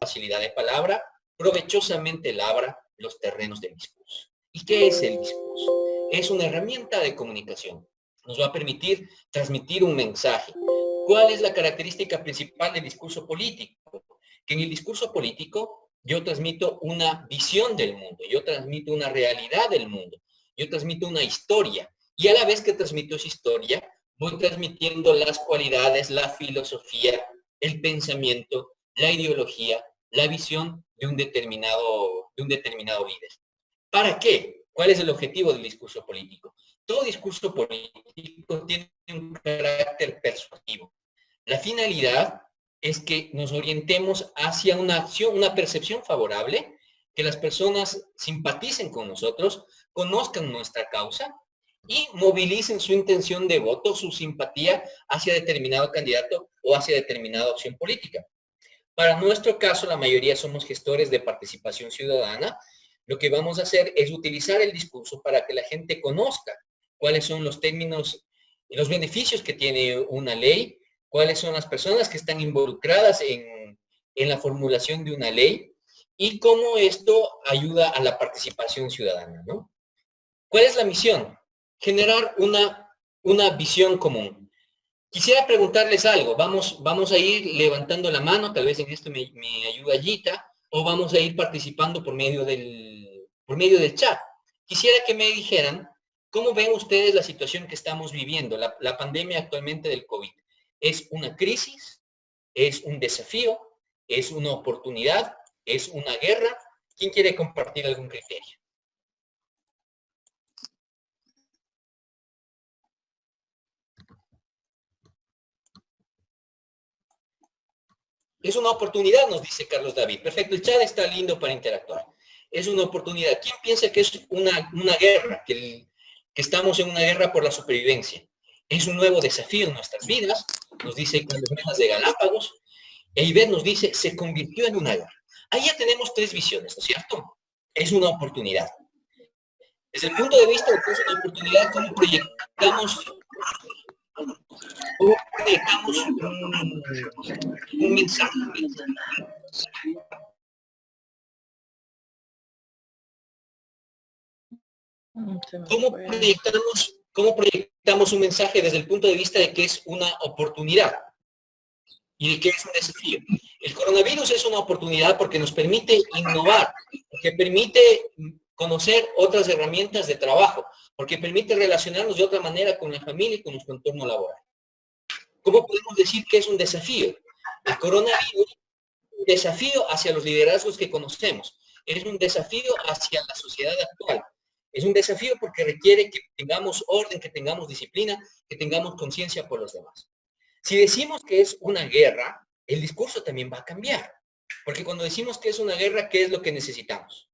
facilidad de palabra, provechosamente labra los terrenos del discurso. ¿Y qué es el discurso? Es una herramienta de comunicación. Nos va a permitir transmitir un mensaje. ¿Cuál es la característica principal del discurso político? Que en el discurso político yo transmito una visión del mundo, yo transmito una realidad del mundo, yo transmito una historia. Y a la vez que transmito esa historia, voy transmitiendo las cualidades, la filosofía, el pensamiento, la ideología, la visión de un determinado líder. ¿Para qué? ¿Cuál es el objetivo del discurso político? Todo discurso político tiene un carácter persuasivo. La finalidad es que nos orientemos hacia una acción, una percepción favorable, que las personas simpaticen con nosotros, conozcan nuestra causa y movilicen su intención de voto, su simpatía hacia determinado candidato o hacia determinada opción política. Para nuestro caso, la mayoría somos gestores de participación ciudadana. Lo que vamos a hacer es utilizar el discurso para que la gente conozca cuáles son los términos y los beneficios que tiene una ley, cuáles son las personas que están involucradas en la formulación de una ley y cómo esto ayuda a la participación ciudadana, ¿no? ¿Cuál es la misión? Generar una visión común. Quisiera preguntarles algo. Vamos a ir levantando la mano, tal vez en esto me ayuda Gita, o vamos a ir participando por medio del chat. Quisiera que me dijeran, ¿cómo ven ustedes la situación que estamos viviendo, la pandemia actualmente del COVID? ¿Es una crisis? ¿Es un desafío? ¿Es una oportunidad? ¿Es una guerra? ¿Quién quiere compartir algún criterio? Es una oportunidad, nos dice Carlos David. Perfecto, el chat está lindo para interactuar. Es una oportunidad. ¿Quién piensa que es una guerra, que estamos en una guerra por la supervivencia? Es un nuevo desafío en nuestras vidas, nos dice Carlos Menas de Galápagos. E Iber nos dice, se convirtió en una guerra. Ahí ya tenemos tres visiones, ¿no es cierto? Es una oportunidad. Desde el punto de vista de que es una oportunidad, ¿cómo proyectamos un mensaje? ¿Cómo proyectamos un mensaje desde el punto de vista de que es una oportunidad y de que es un desafío? El coronavirus es una oportunidad porque nos permite innovar, porque permite conocer otras herramientas de trabajo, porque permite relacionarnos de otra manera con la familia y con nuestro entorno laboral. ¿Cómo podemos decir que es un desafío? El coronavirus es un desafío hacia los liderazgos que conocemos, es un desafío hacia la sociedad actual. Es un desafío porque requiere que tengamos orden, que tengamos disciplina, que tengamos conciencia por los demás. Si decimos que es una guerra, el discurso también va a cambiar. Porque cuando decimos que es una guerra, ¿qué es lo que necesitamos?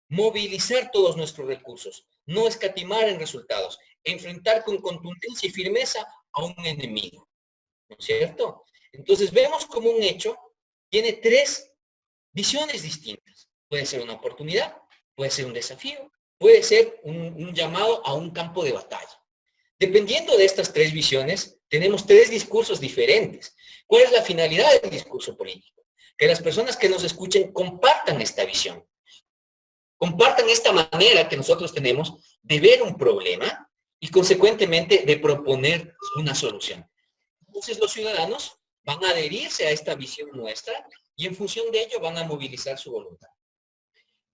Movilizar todos nuestros recursos, no escatimar en resultados, enfrentar con contundencia y firmeza a un enemigo. ¿No es cierto? Entonces vemos como un hecho tiene tres visiones distintas. Puede ser una oportunidad, puede ser un desafío, puede ser un llamado a un campo de batalla. Dependiendo de estas tres visiones, tenemos tres discursos diferentes. ¿Cuál es la finalidad del discurso político? Que las personas que nos escuchen compartan esta visión, compartan esta manera que nosotros tenemos de ver un problema y consecuentemente de proponer una solución. Entonces los ciudadanos van a adherirse a esta visión nuestra y en función de ello van a movilizar su voluntad.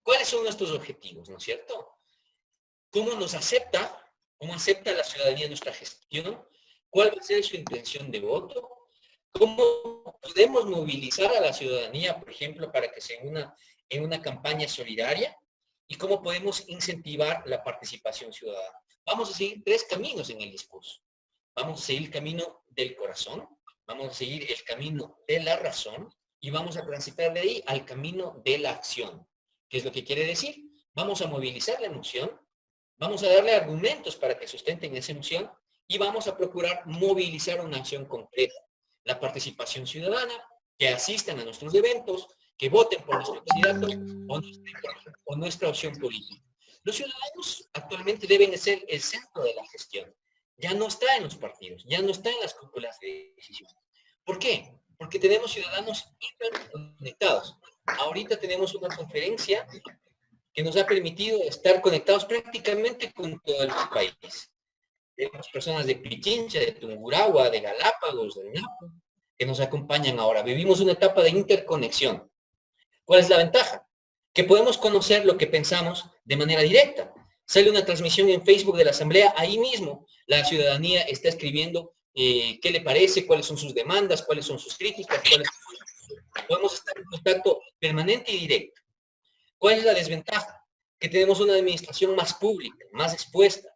¿Cuáles son nuestros objetivos, no es cierto? ¿Cómo nos acepta? ¿Cómo acepta la ciudadanía nuestra gestión? ¿Cuál va a ser su intención de voto? ¿Cómo podemos movilizar a la ciudadanía, por ejemplo, para que se una en una campaña solidaria? ¿Y cómo podemos incentivar la participación ciudadana? Vamos a seguir tres caminos en el discurso. Vamos a seguir el camino del corazón, vamos a seguir el camino de la razón y vamos a transitar de ahí al camino de la acción. ¿Qué es lo que quiere decir? Vamos a movilizar la emoción, vamos a darle argumentos para que sustenten esa emoción y vamos a procurar movilizar una acción concreta. La participación ciudadana, que asistan a nuestros eventos, que voten por nuestro candidato o nuestra opción política. Los ciudadanos actualmente deben ser el centro de la gestión. Ya no está en los partidos, ya no está en las cúpulas de decisión. ¿Por qué? porque tenemos ciudadanos hiperconectados. Ahorita tenemos una conferencia que nos ha permitido estar conectados prácticamente con todo el país. Tenemos personas de Pichincha, de Tungurahua, de Galápagos, de Napo, que nos acompañan ahora. Vivimos una etapa de interconexión. ¿Cuál es la ventaja? Que podemos conocer lo que pensamos de manera directa. Sale una transmisión en Facebook de la Asamblea, ahí mismo la ciudadanía está escribiendo qué le parece, cuáles son sus demandas, cuáles son sus críticas, podemos estar en contacto permanente y directo. ¿Cuál es la desventaja? Que tenemos una administración más pública, más expuesta,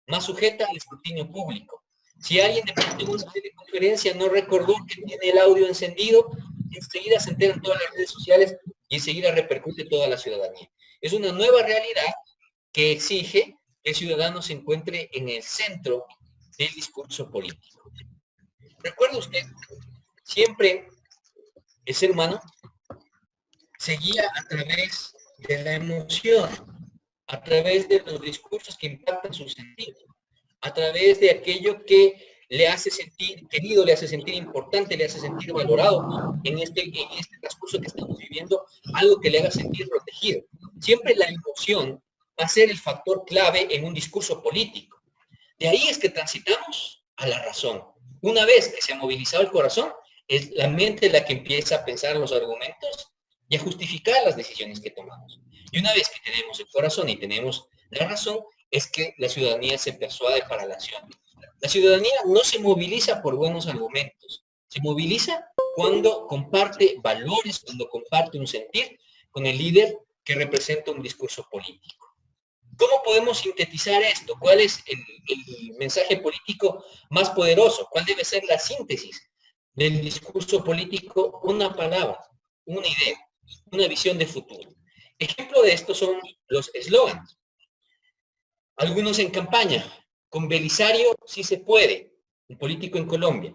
más sujeta al escrutinio público. Si alguien de una teleconferencia no recordó que tiene el audio encendido, enseguida se enteran todas las redes sociales y enseguida repercute toda la ciudadanía. Es una nueva realidad que exige que el ciudadano se encuentre en el centro del discurso político. Recuerde usted, siempre el ser humano se guía a través de la emoción, a través de los discursos que impactan sus sentidos, a través de aquello que le hace sentir querido, le hace sentir importante, le hace sentir valorado en este transcurso que estamos viviendo, algo que le haga sentir protegido. Siempre la emoción va a ser el factor clave en un discurso político. De ahí es que transitamos a la razón. Una vez que se ha movilizado el corazón, es la mente la que empieza a pensar los argumentos y a justificar las decisiones que tomamos. Y una vez que tenemos el corazón y tenemos la razón, es que la ciudadanía se persuade para la acción. La ciudadanía no se moviliza por buenos argumentos, se moviliza cuando comparte valores, cuando comparte un sentir con el líder que representa un discurso político. ¿Cómo podemos sintetizar esto? ¿Cuál es el mensaje político más poderoso? ¿Cuál debe ser la síntesis del discurso político? Una palabra, una idea, una visión de futuro. Ejemplo de esto son los eslogans. Algunos en campaña. Con Belisario sí se puede, un político en Colombia.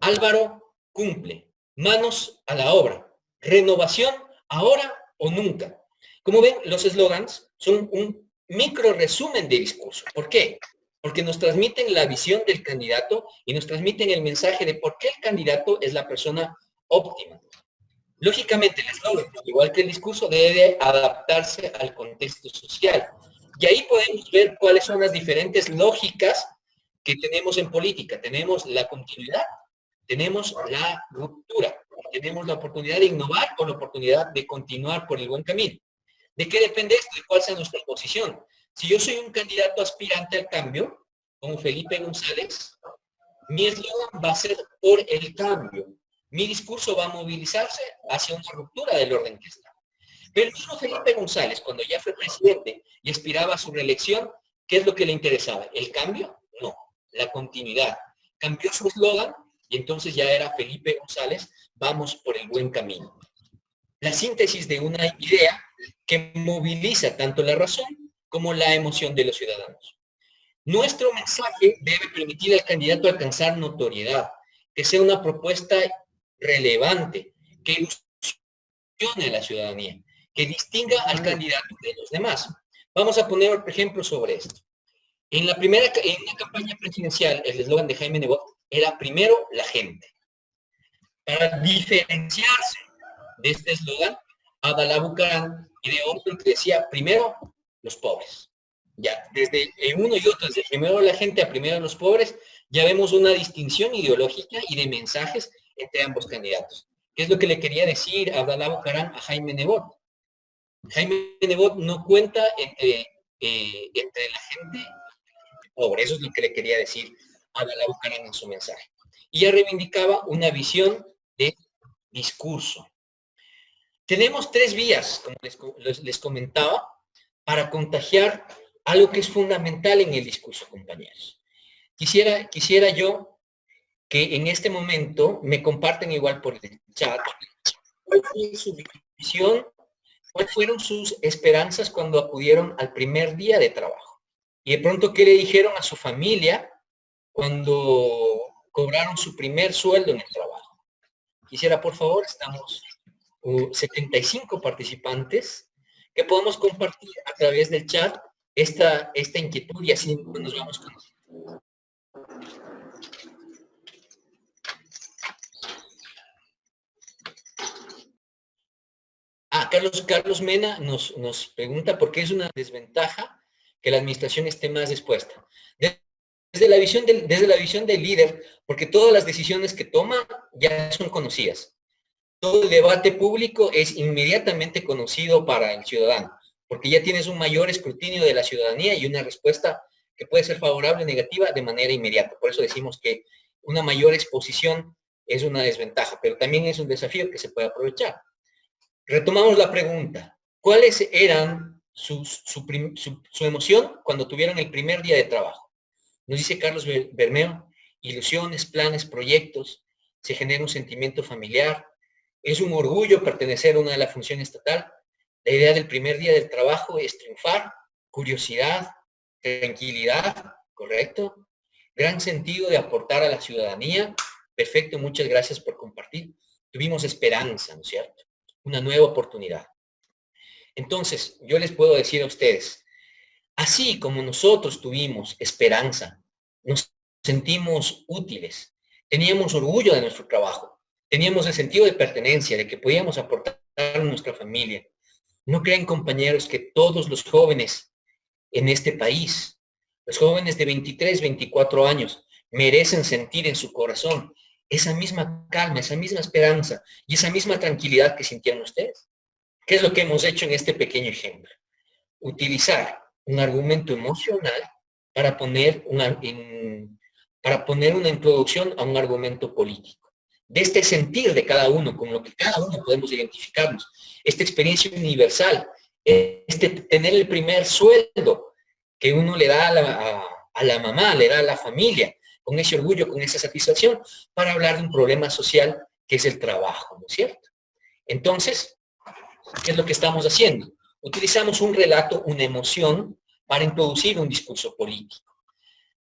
Álvaro cumple. Manos a la obra. Renovación ahora o nunca. Como ven, los eslogans son un micro resumen de discurso. ¿Por qué? Porque nos transmiten la visión del candidato y nos transmiten el mensaje de por qué el candidato es la persona óptima. Lógicamente, el eslogan, igual que el discurso, debe adaptarse al contexto social. Y ahí podemos ver cuáles son las diferentes lógicas que tenemos en política. Tenemos la continuidad, tenemos la ruptura, tenemos la oportunidad de innovar o la oportunidad de continuar por el buen camino. ¿De qué depende esto? ¿De cuál sea nuestra posición? Si yo soy un candidato aspirante al cambio, como Felipe González, mi eslogan va a ser por el cambio. Mi discurso va a movilizarse hacia una ruptura del orden que está. Pero el mismo Felipe González, cuando ya fue presidente y aspiraba a su reelección, ¿qué es lo que le interesaba? ¿El cambio? No, la continuidad. Cambió su eslogan y entonces ya era Felipe González, vamos por el buen camino. La síntesis de una idea que moviliza tanto la razón como la emoción de los ciudadanos. Nuestro mensaje debe permitir al candidato alcanzar notoriedad, que sea una propuesta relevante, que ilusione a la ciudadanía, que distinga al candidato de los demás. Vamos a poner otro ejemplo sobre esto. En la campaña presidencial, el eslogan de Jaime Nebot era primero la gente. Para diferenciarse de este eslogan, Abdalá Bucaram y de otro que decía primero los pobres. Ya, desde uno y otro, desde primero la gente a primero los pobres, ya vemos una distinción ideológica y de mensajes entre ambos candidatos. ¿Qué es lo que le quería decir Abdalá Bucaram a Jaime Nebot? Jaime Nebot no cuenta entre la gente pobre, eso es lo que le quería decir Abdalá Bucaram en su mensaje. Y ya reivindicaba una visión de discurso. Tenemos 3 vías, como les comentaba, para contagiar algo que es fundamental en el discurso, compañeros. Quisiera yo que en este momento me comparten igual por el chat cuál fue su visión, cuáles fueron sus esperanzas cuando acudieron al primer día de trabajo. Y de pronto, ¿qué le dijeron a su familia cuando cobraron su primer sueldo en el trabajo? Quisiera, por favor, estamos 75 participantes, que podamos compartir a través del chat esta inquietud y así nos vamos conociendo. Carlos Mena nos pregunta por qué es una desventaja que la administración esté más dispuesta. Desde la visión del líder, porque todas las decisiones que toma ya son conocidas. Todo el debate público es inmediatamente conocido para el ciudadano, porque ya tienes un mayor escrutinio de la ciudadanía y una respuesta que puede ser favorable o negativa de manera inmediata. Por eso decimos que una mayor exposición es una desventaja, pero también es un desafío que se puede aprovechar. Retomamos la pregunta. ¿Cuáles eran su emoción cuando tuvieron el primer día de trabajo? Nos dice Carlos Bermeo, ilusiones, planes, proyectos, se genera un sentimiento familiar, es un orgullo pertenecer a una de la función estatal, la idea del primer día del trabajo es triunfar, curiosidad, tranquilidad, ¿correcto? Gran sentido de aportar a la ciudadanía, perfecto, muchas gracias por compartir. Tuvimos esperanza, ¿no es cierto? Una nueva oportunidad. Entonces, yo les puedo decir a ustedes, así como nosotros tuvimos esperanza, nos sentimos útiles, teníamos orgullo de nuestro trabajo, teníamos el sentido de pertenencia, de que podíamos aportar a nuestra familia. ¿No creen, compañeros, que todos los jóvenes en este país, los jóvenes de 23, 24 años, merecen sentir en su corazón esa misma calma, esa misma esperanza y esa misma tranquilidad que sintieron ustedes? ¿Qué es lo que hemos hecho en este pequeño ejemplo? Utilizar un argumento emocional para poner una introducción a un argumento político. De este sentir de cada uno, con lo que cada uno podemos identificarnos, esta experiencia universal, tener el primer sueldo que uno le da a la mamá, le da a la familia, con ese orgullo, con esa satisfacción, para hablar de un problema social que es el trabajo, ¿no es cierto? Entonces, ¿qué es lo que estamos haciendo? Utilizamos un relato, una emoción, para introducir un discurso político.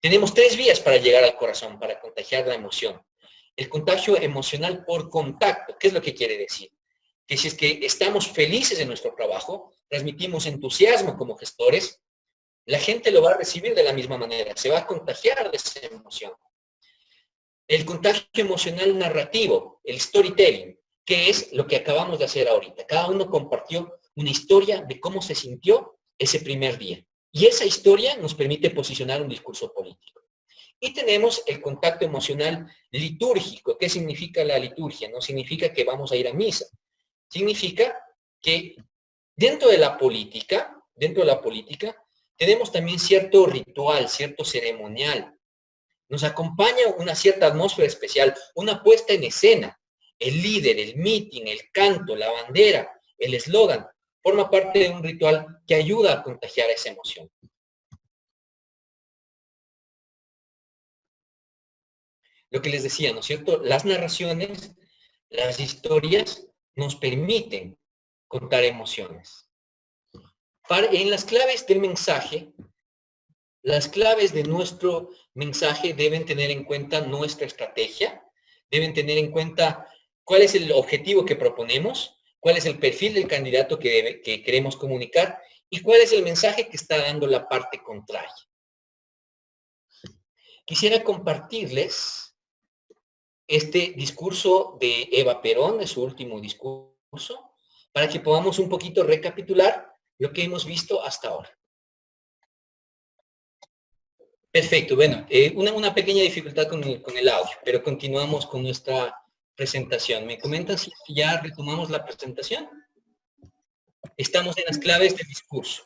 Tenemos 3 vías para llegar al corazón, para contagiar la emoción. El contagio emocional por contacto, ¿qué es lo que quiere decir? Que si es que estamos felices en nuestro trabajo, transmitimos entusiasmo como gestores, la gente lo va a recibir de la misma manera, se va a contagiar de esa emoción. El contagio emocional narrativo, el storytelling, que es lo que acabamos de hacer ahorita. Cada uno compartió una historia de cómo se sintió ese primer día. Y esa historia nos permite posicionar un discurso político. Y tenemos el contacto emocional litúrgico. ¿Qué significa la liturgia? No significa que vamos a ir a misa. Significa que dentro de la política, tenemos también cierto ritual, cierto ceremonial. Nos acompaña una cierta atmósfera especial, una puesta en escena. El líder, el meeting, el canto, la bandera, el eslogan, forma parte de un ritual que ayuda a contagiar esa emoción. Lo que les decía, ¿no es cierto? Las narraciones, las historias nos permiten contar emociones. En las claves del mensaje, las claves de nuestro mensaje deben tener en cuenta nuestra estrategia, deben tener en cuenta cuál es el objetivo que proponemos, cuál es el perfil del candidato que queremos comunicar y cuál es el mensaje que está dando la parte contraria. Quisiera compartirles este discurso de Eva Perón, de su último discurso, para que podamos un poquito recapitular lo que hemos visto hasta ahora. Perfecto, bueno, una pequeña dificultad con el audio, pero continuamos con nuestra presentación. ¿Me comentan si ya retomamos la presentación? Estamos en las claves del discurso.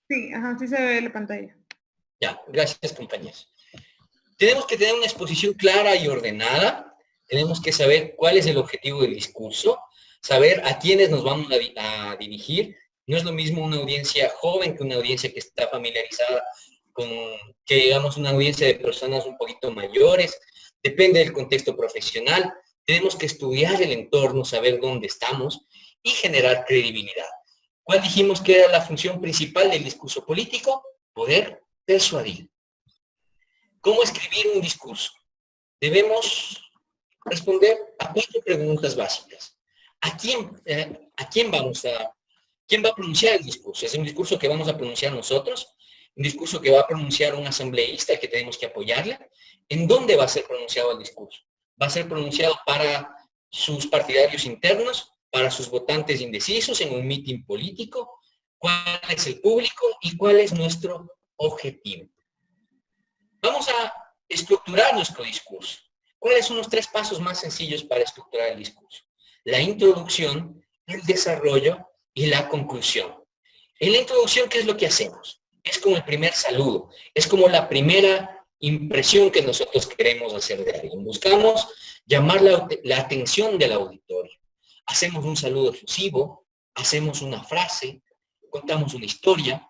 Sí, ajá, sí se ve la pantalla. Ya, gracias, compañeros. Tenemos que tener una exposición clara y ordenada. Tenemos que saber cuál es el objetivo del discurso, saber a quiénes nos vamos a dirigir. No es lo mismo una audiencia joven que una audiencia que está familiarizada con, que digamos, una audiencia de personas un poquito mayores. Depende del contexto profesional. Tenemos que estudiar el entorno, saber dónde estamos y generar credibilidad. ¿Cuál dijimos que era la función principal del discurso político? Poder persuadir. ¿Cómo escribir un discurso? Debemos responder a 4 preguntas básicas. ¿Quién va a pronunciar el discurso? ¿Es un discurso que vamos a pronunciar nosotros? ¿Un discurso que va a pronunciar un asambleísta que tenemos que apoyarle? ¿En dónde va a ser pronunciado el discurso? ¿Va a ser pronunciado para sus partidarios internos? para sus votantes indecisos en un mitin político, cuál es el público y cuál es nuestro objetivo. Vamos a estructurar nuestro discurso. ¿Cuáles son los 3 pasos más sencillos para estructurar el discurso? La introducción, el desarrollo y la conclusión. En la introducción, ¿qué es lo que hacemos? Es como el primer saludo, es como la primera impresión que nosotros queremos hacer de alguien. Buscamos llamar la atención del auditorio. Hacemos un saludo efusivo, hacemos una frase, contamos una historia,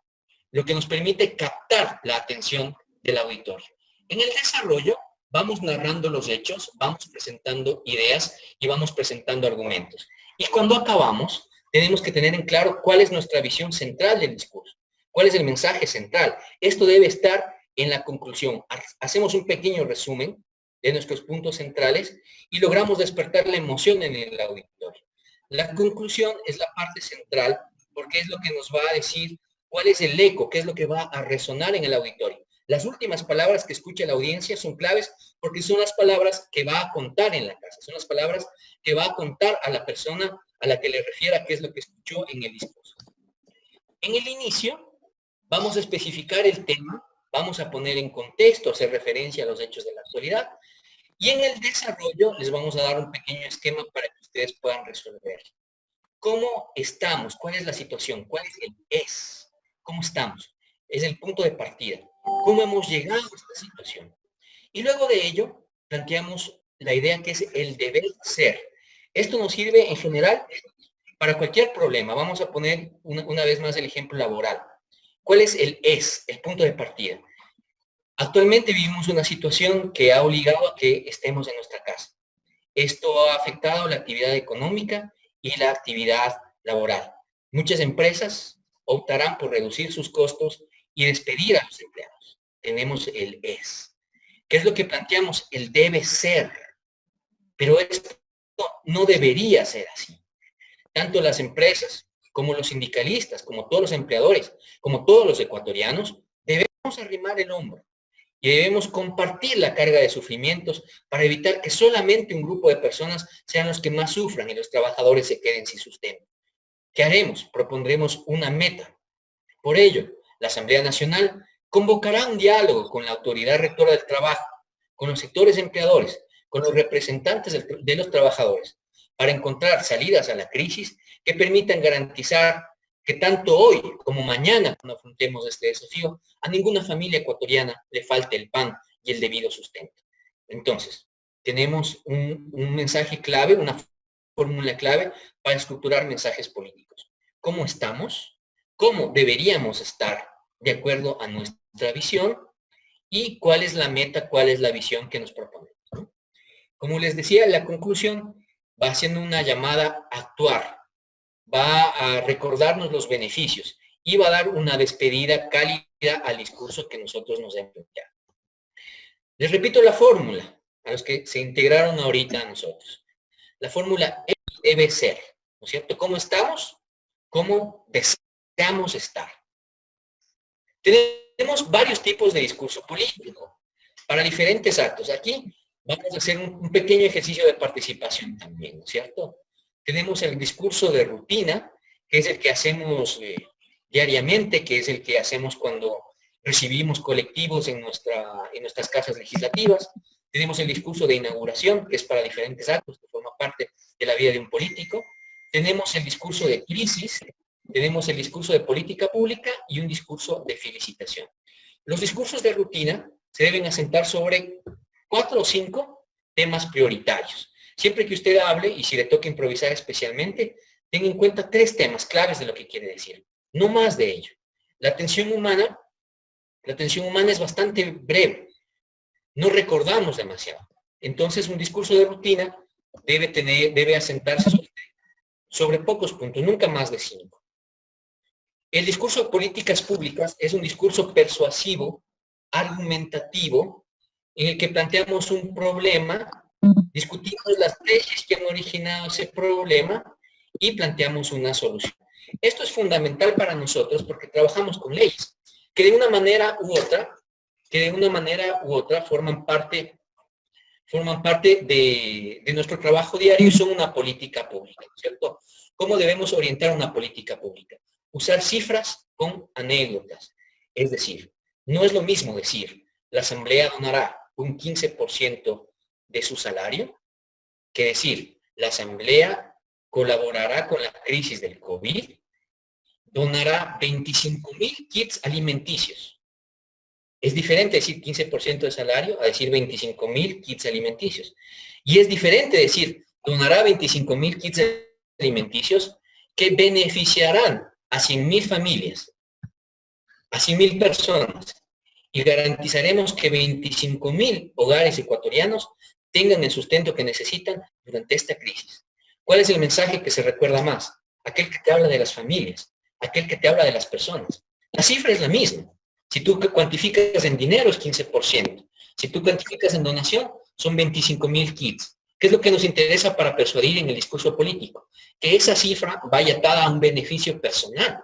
lo que nos permite captar la atención del auditorio. En el desarrollo, vamos narrando los hechos, vamos presentando ideas y vamos presentando argumentos. Y cuando acabamos, tenemos que tener en claro cuál es nuestra visión central del discurso, cuál es el mensaje central. Esto debe estar en la conclusión. Hacemos un pequeño resumen de nuestros puntos centrales y logramos despertar la emoción en el auditorio. La conclusión es la parte central porque es lo que nos va a decir cuál es el eco, qué es lo que va a resonar en el auditorio. Las últimas palabras que escucha la audiencia son claves porque son las palabras que va a contar en la casa, son las palabras que va a contar a la persona a la que le refiera qué es lo que escuchó en el discurso. En el inicio, vamos a especificar el tema, vamos a poner en contexto, hacer referencia a los hechos de la actualidad, y en el desarrollo les vamos a dar un pequeño esquema para que ustedes puedan resolver. ¿Cómo estamos? ¿Cuál es la situación? ¿Cuál es el es? ¿Cómo estamos? Es el punto de partida. ¿Cómo hemos llegado a esta situación? Y luego de ello, planteamos la idea que es el deber ser. Esto nos sirve en general para cualquier problema. Vamos a poner una vez más el ejemplo laboral. ¿Cuál es el es? El punto de partida. Actualmente vivimos una situación que ha obligado a que estemos en nuestra casa. Esto ha afectado la actividad económica y la actividad laboral. Muchas empresas optarán por reducir sus costos y despedir a los empleados. Tenemos el es. ¿Qué es lo que planteamos? El debe ser. Pero esto no debería ser así. Tanto las empresas como los sindicalistas, como todos los empleadores, como todos los ecuatorianos, debemos arrimar el hombro y debemos compartir la carga de sufrimientos para evitar que solamente un grupo de personas sean los que más sufran y los trabajadores se queden sin sustento. ¿Qué haremos? Propondremos una meta. Por ello, la Asamblea Nacional convocará un diálogo con la autoridad rectora del trabajo, con los sectores empleadores, con los representantes de los trabajadores, para encontrar salidas a la crisis que permitan garantizar que tanto hoy como mañana, cuando afrontemos este desafío, a ninguna familia ecuatoriana le falte el pan y el debido sustento. Entonces, tenemos un mensaje clave, una fórmula clave para estructurar mensajes políticos. ¿Cómo estamos? ¿Cómo deberíamos estar de acuerdo a nuestra visión? ¿Y cuál es la meta, cuál es la visión que nos proponemos? Como les decía, la conclusión va haciendo una llamada a actuar, va a recordarnos los beneficios y va a dar una despedida cálida al discurso que nosotros nos hemos planteado. Les repito la fórmula a los que se integraron ahorita a nosotros. La fórmula debe ser, ¿no es cierto? ¿Cómo estamos? ¿Cómo deseamos estar? Tenemos varios tipos de discurso político para diferentes actos. Aquí vamos a hacer un pequeño ejercicio de participación también, ¿no es cierto? Tenemos el discurso de rutina, que es el que hacemos diariamente, que es el que hacemos cuando recibimos colectivos en nuestras casas legislativas. Tenemos el discurso de inauguración, que es para diferentes actos, que forma parte de la vida de un político. Tenemos el discurso de crisis, tenemos el discurso de política pública y un discurso de felicitación. Los discursos de rutina se deben asentar sobre 4 o 5 temas prioritarios. Siempre que usted hable, y si le toca improvisar especialmente, tenga en cuenta 3 temas claves de lo que quiere decir. No más de ello. La atención humana es bastante breve. No recordamos demasiado. Entonces, un discurso de rutina debe asentarse sobre pocos puntos, nunca más de 5. El discurso de políticas públicas es un discurso persuasivo, argumentativo, en el que planteamos un problema, discutimos las leyes que han originado ese problema y planteamos una solución. Esto es fundamental para nosotros porque trabajamos con leyes que de una manera u otra forman parte forman parte de nuestro trabajo diario y son una política pública, ¿cierto? ¿Cómo debemos orientar una política pública? Usar cifras con anécdotas. Es decir, no es lo mismo decir, la Asamblea donará un 15% de su salario, que decir, la Asamblea colaborará con la crisis del COVID, donará 25.000 kits alimenticios. Es diferente decir 15% de salario a decir 25.000 kits alimenticios. Y es diferente decir, donará 25.000 kits alimenticios que beneficiarán a 100.000 familias, a 100.000 personas, y garantizaremos que 25.000 hogares ecuatorianos tengan el sustento que necesitan durante esta crisis. ¿Cuál es el mensaje que se recuerda más? Aquel que te habla de las familias, aquel que te habla de las personas. La cifra es la misma. Si tú cuantificas en dinero es 15%. Si tú cuantificas en donación, son 25.000 kits. ¿Qué es lo que nos interesa para persuadir en el discurso político? Que esa cifra vaya atada a un beneficio personal.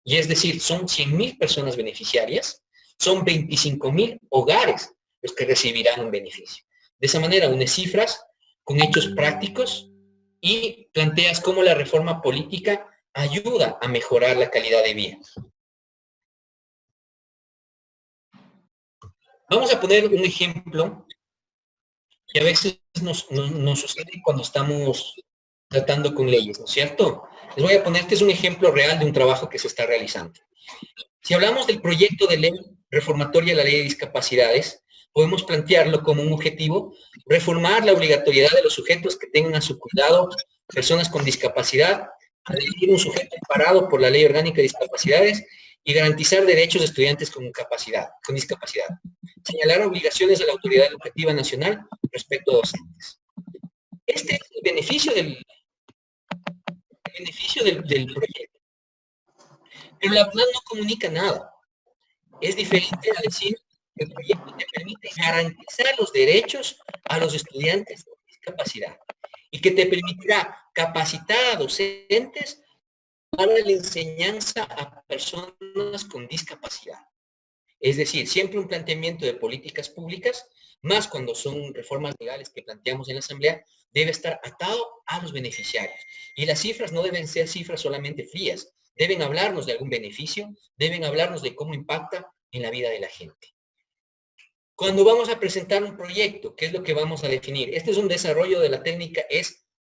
Y es decir, son 100.000 personas beneficiarias, son 25.000 hogares los que recibirán un beneficio. De esa manera, unes cifras con hechos prácticos y planteas cómo la reforma política ayuda a mejorar la calidad de vida. Vamos a poner un ejemplo que a veces nos sucede cuando estamos tratando con leyes, ¿no es cierto? Les voy a poner, este es un ejemplo real de un trabajo que se está realizando. Si hablamos del proyecto de ley reformatoria de la ley de discapacidades, podemos plantearlo como un objetivo, reformar la obligatoriedad de los sujetos que tengan a su cuidado personas con discapacidad, a elegir un sujeto amparado por la ley orgánica de discapacidades y garantizar derechos de estudiantes con discapacidad. Señalar obligaciones a la autoridad educativa nacional respecto a docentes. Este es el beneficio del proyecto. Pero la plan no comunica nada. Es diferente a decir que el proyecto te permite garantizar los derechos a los estudiantes con discapacidad y que te permitirá capacitar a docentes para la enseñanza a personas con discapacidad. Es decir, siempre un planteamiento de políticas públicas, más cuando son reformas legales que planteamos en la Asamblea, debe estar atado a los beneficiarios. Y las cifras no deben ser cifras solamente frías, deben hablarnos de algún beneficio, deben hablarnos de cómo impacta en la vida de la gente. Cuando vamos a presentar un proyecto, ¿qué es lo que vamos a definir? Este es un desarrollo de la técnica,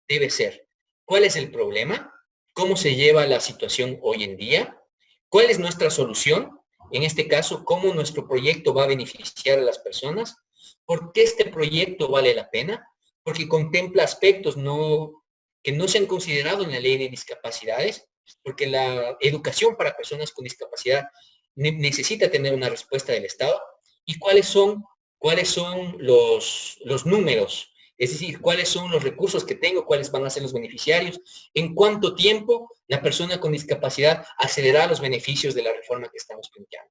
debe ser. ¿Cuál es el problema? ¿Cómo se lleva la situación hoy en día? ¿Cuál es nuestra solución? En este caso, ¿cómo nuestro proyecto va a beneficiar a las personas? ¿Por qué este proyecto vale la pena? Porque contempla aspectos que no se han considerado en la ley de discapacidades, porque la educación para personas con discapacidad necesita tener una respuesta del Estado. ¿Y cuáles son los números? Es decir, cuáles son los recursos que tengo, cuáles van a ser los beneficiarios, en cuánto tiempo la persona con discapacidad accederá a los beneficios de la reforma que estamos planteando.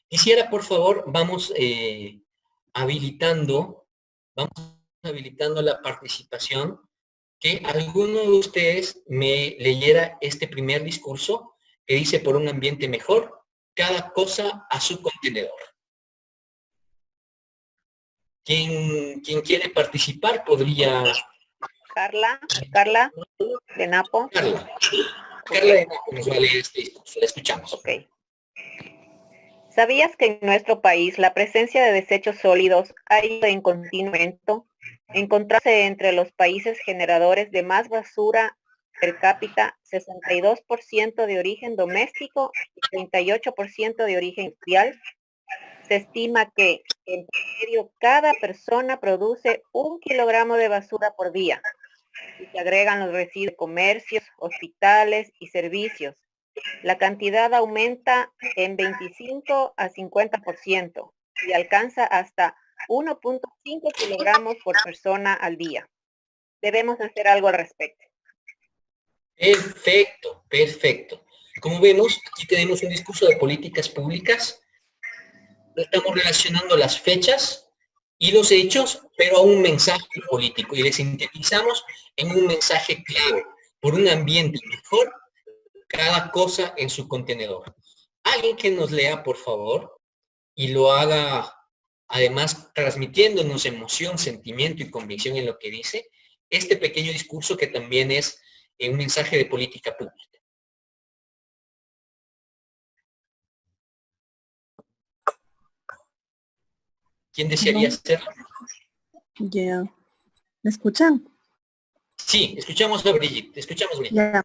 Quisiera, por favor, vamos habilitando la participación, que alguno de ustedes me leyera este primer discurso que dice: por un ambiente mejor, cada cosa a su contenedor. ¿Quién quiere participar? Podría... Carla de Napo. Carla de Napo nos va a leer este discurso. La escuchamos. Ok. ¿Sabías que en nuestro país la presencia de desechos sólidos ha ido en continuo aumento? Encontrarse entre los países generadores de más basura per cápita, 62% de origen doméstico y 38% de origen industrial. Se estima que en promedio cada persona produce 1 kilogramo de basura por día. Y se agregan los residuos de comercios, hospitales y servicios. La cantidad aumenta en 25 a 50% y alcanza hasta 1.5 kilogramos por persona al día. Debemos hacer algo al respecto. Perfecto, perfecto. Como vemos, aquí tenemos un discurso de políticas públicas. Estamos relacionando las fechas y los hechos, pero a un mensaje político. Y le sintetizamos en un mensaje clave: por un ambiente mejor, cada cosa en su contenedor. Alguien que nos lea, por favor, y lo haga además transmitiéndonos emoción, sentimiento y convicción en lo que dice, este pequeño discurso que también es un mensaje de política pública. ¿Quién desearía hacerlo? Ya. ¿Me escuchan? Sí, escuchamos a Brigitte, escuchamos Brigitte. Ya.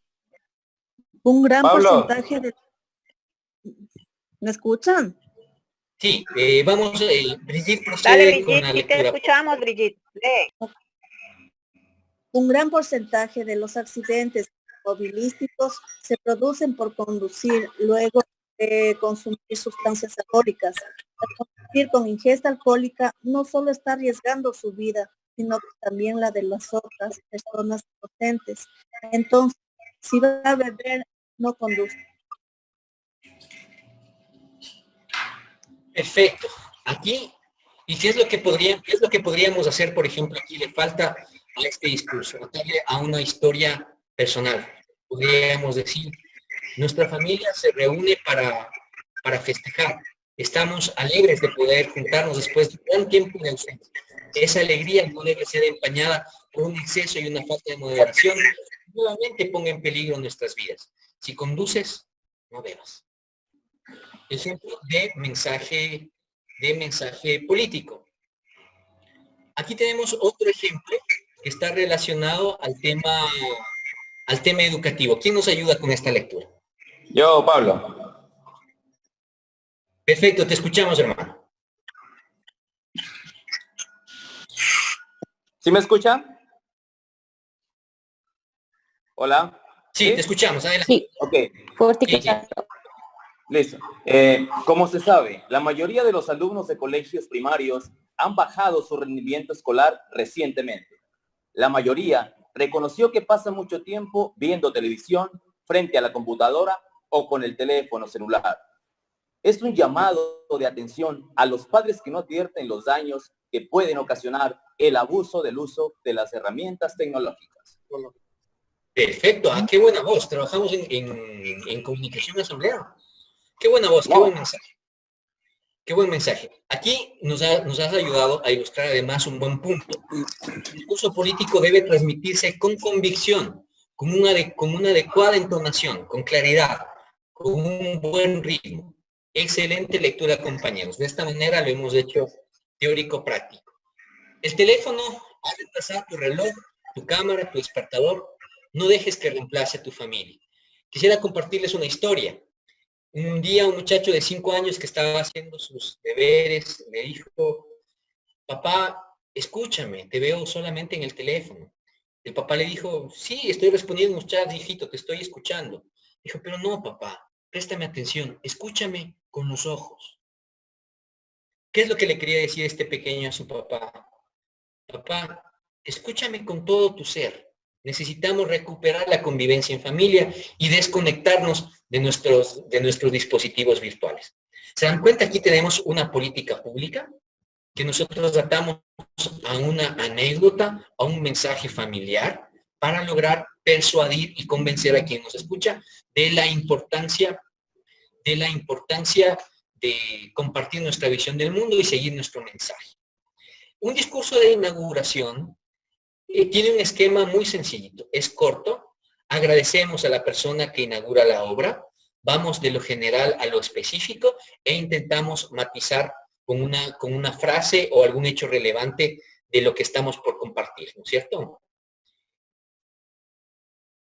Un gran Pablo. porcentaje de... ¿Me escuchan? Sí, vamos, Brigitte Dale, procede con Brigitte, la sí te lectura. escuchamos, Brigitte. Un gran porcentaje de los accidentes automovilísticos se producen por conducir luego de consumir sustancias alcohólicas. Al conducir con ingesta alcohólica no solo está arriesgando su vida, sino que también la de las otras personas presentes. Entonces, si va a beber, no conduzca. Perfecto. Aquí, ¿y qué es lo que podríamos hacer, por ejemplo, aquí le falta a este discurso? Darle a una historia personal. Podríamos decir, nuestra familia se reúne para festejar. Estamos alegres de poder juntarnos después de un tiempo de ausencia. Esa alegría no debe ser empañada por un exceso y una falta de moderación. Nuevamente ponga en peligro nuestras vidas. Si conduces, no bebas. Ejemplo de mensaje político. Aquí tenemos otro ejemplo que está relacionado al tema educativo. ¿Quién nos ayuda con esta lectura? Yo, Pablo. Perfecto, te escuchamos, hermano. ¿Sí me escuchan? Hola. Sí, te escuchamos, adelante. Sí, Ok, fuerte y Sí, sí. claro. listo. Como se sabe, la mayoría de los alumnos de colegios primarios han bajado su rendimiento escolar recientemente. La mayoría reconoció que pasa mucho tiempo viendo televisión, frente a la computadora o con el teléfono celular. Es un llamado de atención a los padres que no advierten los daños que pueden ocasionar el abuso del uso de las herramientas tecnológicas. Perfecto, qué buena voz. Trabajamos en comunicación asambleada. Qué buena voz, qué buen mensaje. Qué buen mensaje. Aquí nos has ayudado a ilustrar además un buen punto. El discurso político debe transmitirse con convicción, con una adecuada entonación, con claridad, con un buen ritmo. Excelente lectura, compañeros. De esta manera lo hemos hecho teórico-práctico. El teléfono ha reemplazado tu reloj, tu cámara, tu despertador. No dejes que reemplace a tu familia. Quisiera compartirles una historia. Un día un muchacho de 5 años que estaba haciendo sus deberes le dijo, papá, escúchame, te veo solamente en el teléfono. El papá le dijo, sí, estoy respondiendo unos chats, hijito, te estoy escuchando. Dijo, pero no, papá, préstame atención, escúchame con los ojos. ¿Qué es lo que le quería decir este pequeño a su papá? Papá, escúchame con todo tu ser. Necesitamos recuperar la convivencia en familia y desconectarnos de nuestros dispositivos virtuales. ¿Se dan cuenta? Aquí tenemos una política pública que nosotros atamos a una anécdota, a un mensaje familiar, para lograr persuadir y convencer a quien nos escucha de la importancia de compartir nuestra visión del mundo y seguir nuestro mensaje. Un discurso de inauguración tiene un esquema muy sencillito, es corto, agradecemos a la persona que inaugura la obra, vamos de lo general a lo específico e intentamos matizar con una frase o algún hecho relevante de lo que estamos por compartir, ¿no es cierto?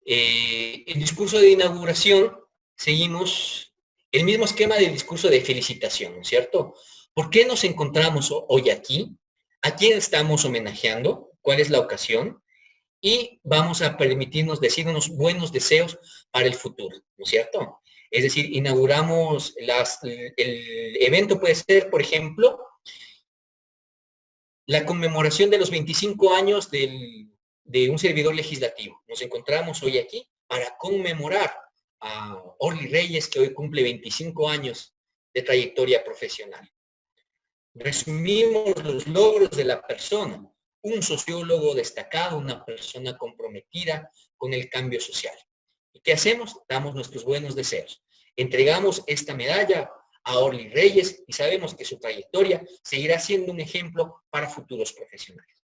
El discurso de inauguración, seguimos el mismo esquema del discurso de felicitación, ¿no es cierto? ¿Por qué nos encontramos hoy aquí? ¿A quién estamos homenajeando? ¿Cuál es la ocasión? Y vamos a permitirnos decir unos buenos deseos para el futuro, ¿no es cierto? Es decir, inauguramos el evento puede ser, por ejemplo, la conmemoración de los 25 años de un servidor legislativo. Nos encontramos hoy aquí para conmemorar a Orly Reyes, que hoy cumple 25 años de trayectoria profesional. Resumimos los logros de la persona, un sociólogo destacado, una persona comprometida con el cambio social. ¿Y qué hacemos? Damos nuestros buenos deseos. Entregamos esta medalla a Orly Reyes y sabemos que su trayectoria seguirá siendo un ejemplo para futuros profesionales.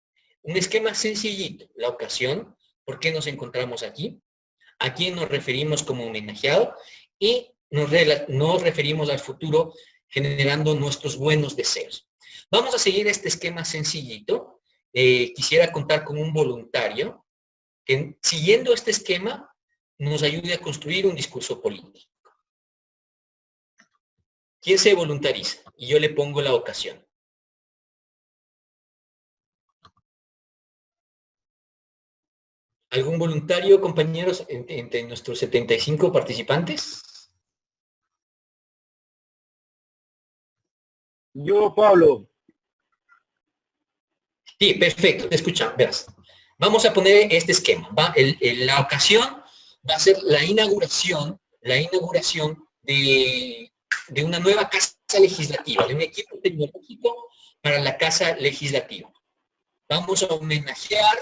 Un esquema sencillito, la ocasión, por qué nos encontramos aquí, a quién nos referimos como homenajeado y nos referimos al futuro generando nuestros buenos deseos. Vamos a seguir este esquema sencillito. Quisiera contar con un voluntario que, siguiendo este esquema, nos ayude a construir un discurso político. ¿Quién se voluntariza? Y yo le pongo la ocasión. ¿Algún voluntario, compañeros, entre nuestros 75 participantes? Yo, Pablo. Sí, perfecto, te escuchamos, verás. Vamos a poner este esquema. La ocasión va a ser la inauguración de una nueva casa legislativa, de un equipo tecnológico para la casa legislativa. Vamos a homenajear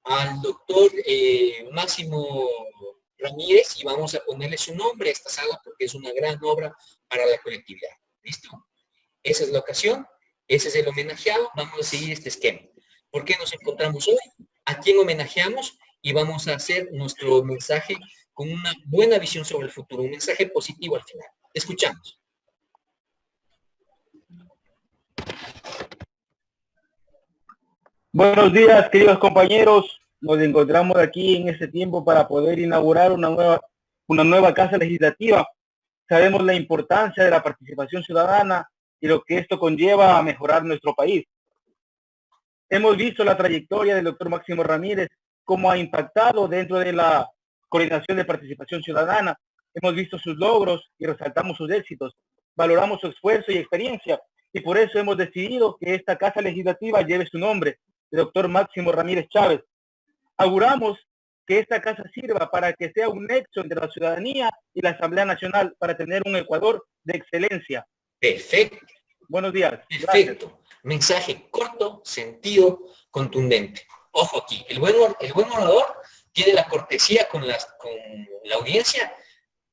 al doctor Máximo Ramírez y vamos a ponerle su nombre a esta sala porque es una gran obra para la colectividad. ¿Listo? Esa es la ocasión, ese es el homenajeado, vamos a seguir este esquema. ¿Por qué nos encontramos hoy? ¿A quién homenajeamos? Y vamos a hacer nuestro mensaje con una buena visión sobre el futuro, un mensaje positivo al final. Escuchamos. Buenos días, queridos compañeros. Nos encontramos aquí en este tiempo para poder inaugurar una nueva casa legislativa. Sabemos la importancia de la participación ciudadana y lo que esto conlleva a mejorar nuestro país. Hemos visto la trayectoria del doctor Máximo Ramírez, cómo ha impactado dentro de la coordinación de participación ciudadana. Hemos visto sus logros y resaltamos sus éxitos. Valoramos su esfuerzo y experiencia y por eso hemos decidido que esta casa legislativa lleve su nombre, el doctor Máximo Ramírez Chávez. Auguramos que esta casa sirva para que sea un nexo entre la ciudadanía y la Asamblea Nacional para tener un Ecuador de excelencia. Perfecto. Buenos días. Perfecto. Gracias. Mensaje corto, sentido, contundente. Ojo aquí, el buen orador tiene la cortesía con la audiencia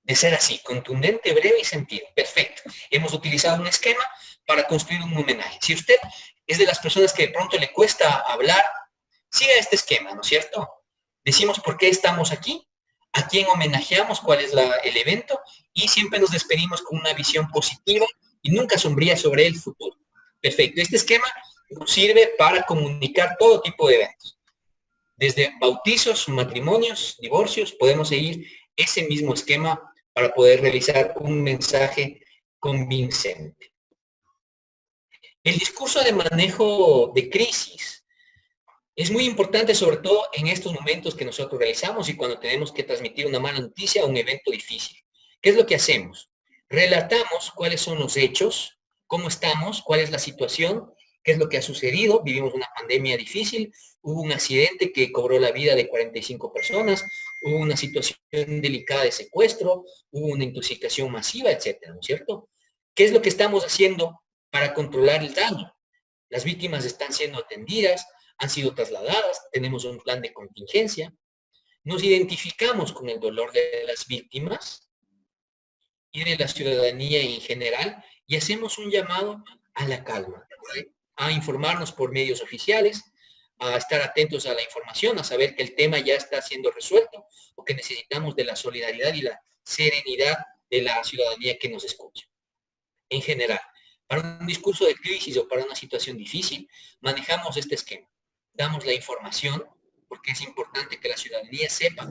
de ser así, contundente, breve y sentido. Perfecto. Hemos utilizado un esquema para construir un homenaje. Si usted es de las personas que de pronto le cuesta hablar, siga este esquema, ¿no es cierto? Decimos por qué estamos aquí, a quién homenajeamos, cuál es el evento, y siempre nos despedimos con una visión positiva y nunca sombría sobre el futuro. Perfecto. Este esquema nos sirve para comunicar todo tipo de eventos. Desde bautizos, matrimonios, divorcios, podemos seguir ese mismo esquema para poder realizar un mensaje convincente. El discurso de manejo de crisis es muy importante, sobre todo en estos momentos que nosotros realizamos y cuando tenemos que transmitir una mala noticia o un evento difícil. ¿Qué es lo que hacemos? Relatamos cuáles son los hechos, cómo estamos, cuál es la situación, qué es lo que ha sucedido. Vivimos una pandemia difícil, hubo un accidente que cobró la vida de 45 personas, hubo una situación delicada de secuestro, hubo una intoxicación masiva, etcétera, ¿no es cierto? ¿Qué es lo que estamos haciendo para controlar el daño? Las víctimas están siendo atendidas, han sido trasladadas, tenemos un plan de contingencia, nos identificamos con el dolor de las víctimas y de la ciudadanía en general y hacemos un llamado a la calma, a informarnos por medios oficiales, a estar atentos a la información, a saber que el tema ya está siendo resuelto o que necesitamos de la solidaridad y la serenidad de la ciudadanía que nos escucha. En general, para un discurso de crisis o para una situación difícil, manejamos este esquema. Damos la información, porque es importante que la ciudadanía sepa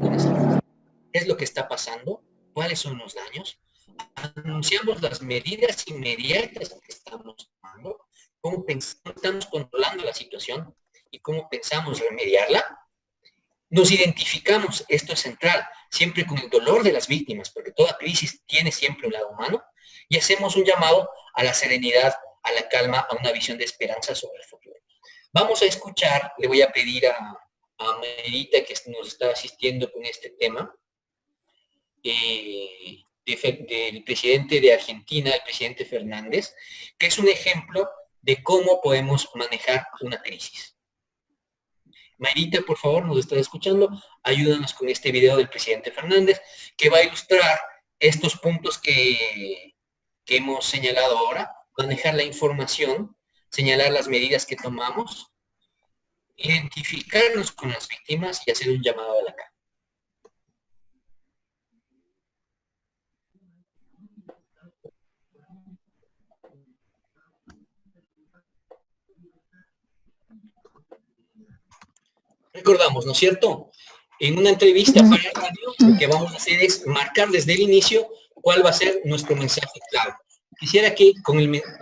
qué es lo que está pasando, cuáles son los daños, anunciamos las medidas inmediatas que estamos tomando, cómo estamos controlando la situación y cómo pensamos remediarla. Nos identificamos, esto es central, siempre con el dolor de las víctimas, porque toda crisis tiene siempre un lado humano, y hacemos un llamado a la serenidad, a la calma, a una visión de esperanza sobre el futuro. Vamos a escuchar, le voy a pedir a Merita que nos está asistiendo con este tema, del presidente de Argentina, el presidente Fernández, que es un ejemplo de cómo podemos manejar una crisis. Mayrita, por favor, nos está escuchando, ayúdanos con este video del presidente Fernández, que va a ilustrar estos puntos que que hemos señalado ahora, manejar la información, señalar las medidas que tomamos, identificarnos con las víctimas y hacer un llamado a la calma. Recordamos, ¿no es cierto? En una entrevista para el radio, lo que vamos a hacer es marcar desde el inicio cuál va a ser nuestro mensaje clave. Quisiera que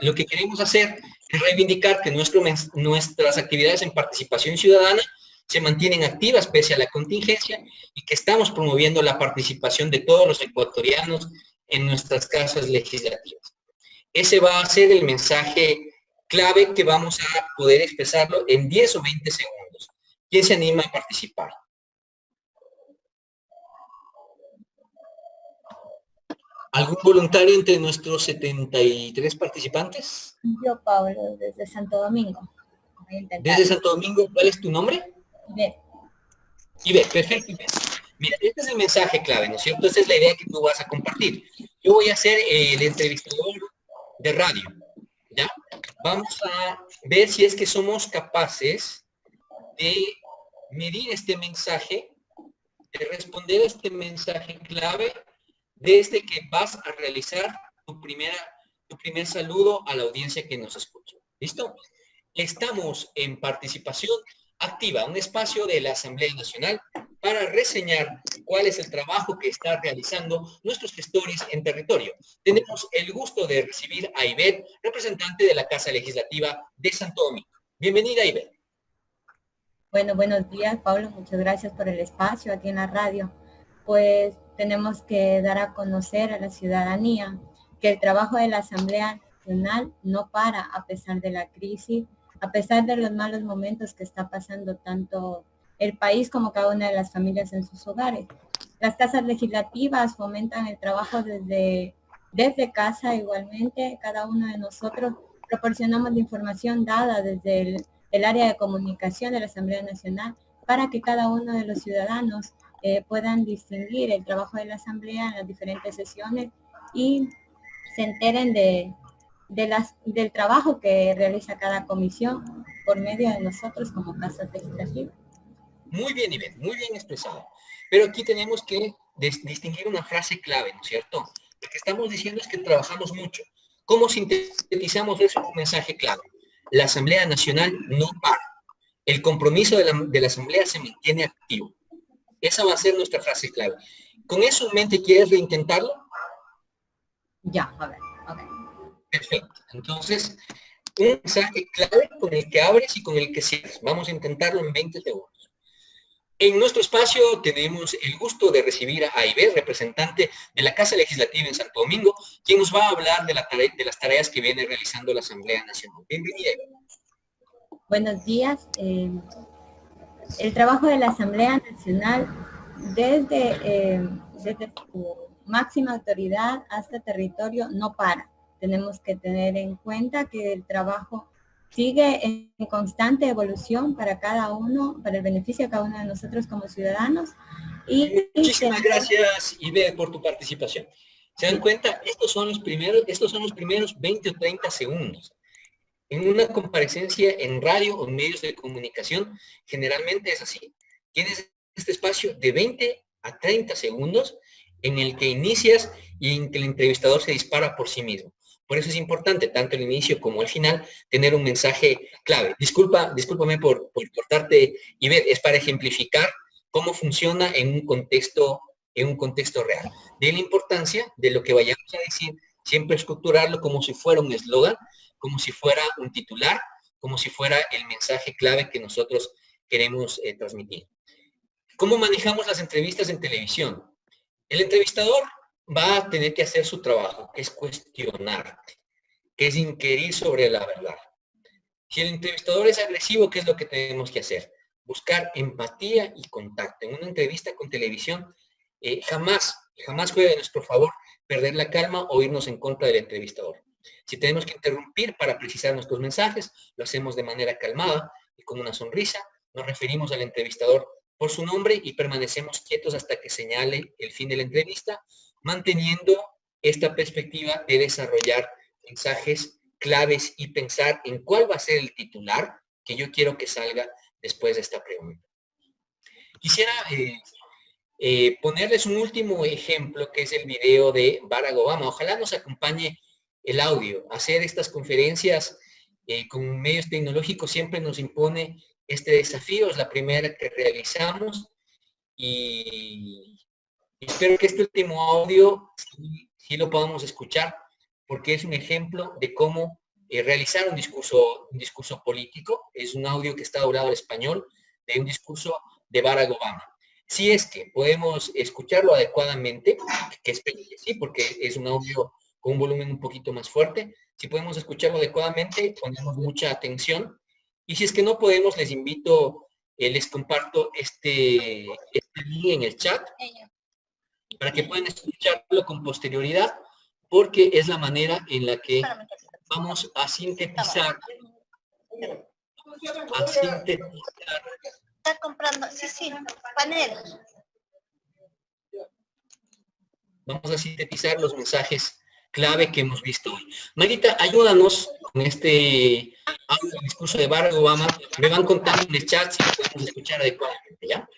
lo que queremos hacer es reivindicar que nuestras actividades en participación ciudadana se mantienen activas pese a la contingencia y que estamos promoviendo la participación de todos los ecuatorianos en nuestras casas legislativas. Ese va a ser el mensaje clave que vamos a poder expresarlo en 10 o 20 segundos. ¿Quién se anima a participar? ¿Algún voluntario entre nuestros 73 participantes? Yo, Pablo, desde Santo Domingo. Desde Santo Domingo, ¿cuál es tu nombre? Ivette, perfecto, Ivette. Mira, este es el mensaje clave, ¿no es cierto? Esta es la idea que tú vas a compartir. Yo voy a ser el entrevistador de radio, ¿ya? Vamos a ver si es que somos capaces de medir este mensaje, de responder este mensaje clave desde que vas a realizar tu primer saludo a la audiencia que nos escucha. ¿Listo? Estamos en participación activa, un espacio de la Asamblea Nacional para reseñar cuál es el trabajo que están realizando nuestros gestores en territorio. Tenemos el gusto de recibir a Ivette, representante de la Casa Legislativa de Santo Domingo. Bienvenida, Ivette. Bueno, buenos días, Pablo. Muchas gracias por el espacio aquí en la radio. Pues tenemos que dar a conocer a la ciudadanía que el trabajo de la Asamblea Nacional no para a pesar de la crisis, a pesar de los malos momentos que está pasando tanto el país como cada una de las familias en sus hogares. Las casas legislativas fomentan el trabajo desde casa igualmente. Cada uno de nosotros proporcionamos la información dada desde el área de comunicación de la Asamblea Nacional para que cada uno de los ciudadanos puedan distinguir el trabajo de la Asamblea en las diferentes sesiones y se enteren del trabajo que realiza cada comisión por medio de nosotros como casas legislativas. Muy bien, Ivette, muy bien expresado. Pero aquí tenemos que distinguir una frase clave, ¿no es cierto? Lo que estamos diciendo es que trabajamos mucho. ¿Cómo sintetizamos eso en un mensaje clave? La Asamblea Nacional no para. El compromiso de la Asamblea se mantiene activo. Esa va a ser nuestra frase clave. ¿Con eso en mente quieres reintentarlo? Ya, a ver, ok. Perfecto. Entonces, un mensaje clave con el que abres y con el que cierres. Vamos a intentarlo en 20 segundos. En nuestro espacio tenemos el gusto de recibir a Ivette, representante de la Casa Legislativa en Santo Domingo, quien nos va a hablar de las tareas que viene realizando la Asamblea Nacional. Bienvenida, Ivette. Buenos días. El trabajo de la Asamblea Nacional desde su máxima autoridad hasta territorio no para. Tenemos que tener en cuenta que el trabajo sigue en constante evolución para cada uno, para el beneficio de cada uno de nosotros como ciudadanos. Muchísimas gracias, Ivette, por tu participación. ¿Se dan cuenta? Estos son los primeros 20 o 30 segundos. En una comparecencia en radio o en medios de comunicación, generalmente es así. Tienes este espacio de 20 a 30 segundos en el que inicias y en que el entrevistador se dispara por sí mismo. Por eso es importante, tanto el inicio como el final, tener un mensaje clave. Discúlpame por cortarte, Ivette, es para ejemplificar cómo funciona en un contexto real. De la importancia de lo que vayamos a decir, siempre estructurarlo como si fuera un eslogan, como si fuera un titular, como si fuera el mensaje clave que nosotros queremos transmitir. ¿Cómo manejamos las entrevistas en televisión? El entrevistador va a tener que hacer su trabajo, que es cuestionarte, que es inquirir sobre la verdad. Si el entrevistador es agresivo, ¿qué es lo que tenemos que hacer? Buscar empatía y contacto. En una entrevista con televisión, jamás juega a nuestro favor perder la calma o irnos en contra del entrevistador. Si tenemos que interrumpir para precisar nuestros mensajes, lo hacemos de manera calmada y con una sonrisa. Nos referimos al entrevistador por su nombre y permanecemos quietos hasta que señale el fin de la entrevista, manteniendo esta perspectiva de desarrollar mensajes claves y pensar en cuál va a ser el titular que yo quiero que salga después de esta pregunta. Quisiera ponerles un último ejemplo, que es el video de Barack Obama. Ojalá nos acompañe el audio. Hacer estas conferencias con medios tecnológicos siempre nos impone este desafío. Es la primera que realizamos y espero que este último audio sí lo podamos escuchar, porque es un ejemplo de cómo realizar un discurso político. Es un audio que está doblado al español de un discurso de Barack Obama. Si es que podemos escucharlo adecuadamente, que espero que sí, porque es un audio con un volumen un poquito más fuerte. Si podemos escucharlo adecuadamente, ponemos mucha atención. Y si es que no podemos, les invito, les comparto este link en el chat para que puedan escucharlo con posterioridad, porque es la manera en la que vamos a sintetizar. Está comprando, sí, panel. Vamos a sintetizar los mensajes clave que hemos visto hoy. Marita, ayúdanos con este audio del discurso de Barack Obama. Me van contando en el chat si lo podemos escuchar adecuadamente, ¿ya?